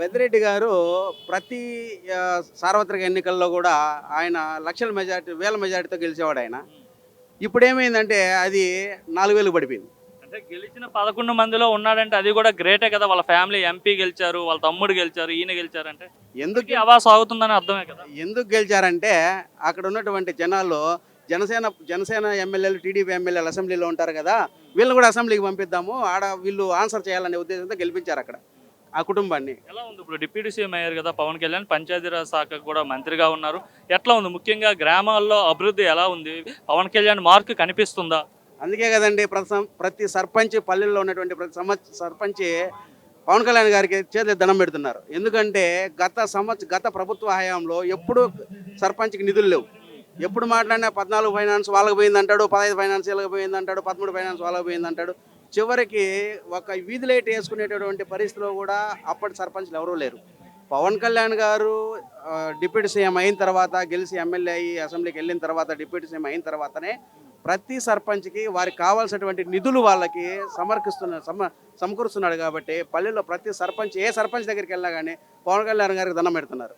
పెద్దిరెడ్డి గారు ప్రతి సార్వత్రిక ఎన్నికల్లో కూడా ఆయన లక్షల మెజార్టీ, వేల మెజార్టీతో గెలిచేవాడు ఆయన. ఇప్పుడేమైందంటే అది 4,000 పడిపోయింది. అంటే గెలిచిన 11 మందిలో ఉన్నాడంటే అది కూడా గ్రేటే కదా! వాళ్ళ ఫ్యామిలీ ఎంపీ గెలిచారు, వాళ్ళ తమ్ముడు గెలిచారు, ఈయన గెలిచారంటే ఎందుకు ఇప్పటికీ హవా సాగుతుందని అర్థమే కదా! ఎందుకు గెలిచారంటే అక్కడ ఉన్నటువంటి జనాల్లో జనసేన ఎమ్మెల్యేలు, టీడీపీ ఎమ్మెల్యేలు అసెంబ్లీలో ఉంటారు కదా, వీళ్ళని కూడా అసెంబ్లీకి పంపిద్దాము, ఆడ వీళ్ళు ఆన్సర్ చేయాలనే ఉద్దేశంతో గెలిపించారు అక్కడ ఆ కుటుంబాన్ని. ఎలా ఉంది ఇప్పుడు డిప్యూటీ సీఎం అయ్యారు కదా పవన్ కళ్యాణ్, పంచాయతీరాజ్ శాఖకు కూడా మంత్రిగా ఉన్నారు. ఎట్లా ఉంది? ముఖ్యంగా గ్రామాల్లో అభివృద్ధి ఎలా ఉంది? పవన్ కళ్యాణ్ మార్క్ కనిపిస్తుందా? అందుకే కదండి ప్రతి సర్పంచ్, పల్లెల్లో ఉన్నటువంటి ప్రతి సర్పంచ్ పవన్ కళ్యాణ్ గారికి చేతులు దండం పెడుతున్నారు. ఎందుకంటే గత ప్రభుత్వ హయాంలో ఎప్పుడు సర్పంచ్కి నిధులు లేవు. ఎప్పుడు మాట్లాడినా 14 ఫైనాన్స్ వాళ్ళకి పోయిందంటాడు, 15 ఫైనాన్స్ వీళ్ళకి పోయిందంటాడు, 13 ఫైనాన్స్ వాళ్ళకి పోయిందంటాడు. చివరికి ఒక వీధి లైట్ వేసుకునేటటువంటి పరిస్థితిలో కూడా అప్పటి సర్పంచ్లు ఎవరూ లేరు. పవన్ కళ్యాణ్ గారు డిప్యూటీ సీఎం అయిన తర్వాత, గెలిచి ఎమ్మెల్యే అయ్యి అసెంబ్లీకి వెళ్ళిన తర్వాత, డిప్యూటీ సీఎం అయిన తర్వాతనే ప్రతి సర్పంచ్కి వారికి కావాల్సినటువంటి నిధులు వాళ్ళకి సమకూరుస్తున్నాడు. కాబట్టి పల్లెల్లో ప్రతి సర్పంచ్, ఏ సర్పంచ్ దగ్గరికి వెళ్ళినా కానీ పవన్ కళ్యాణ్ గారికి దండం పెడుతున్నారు.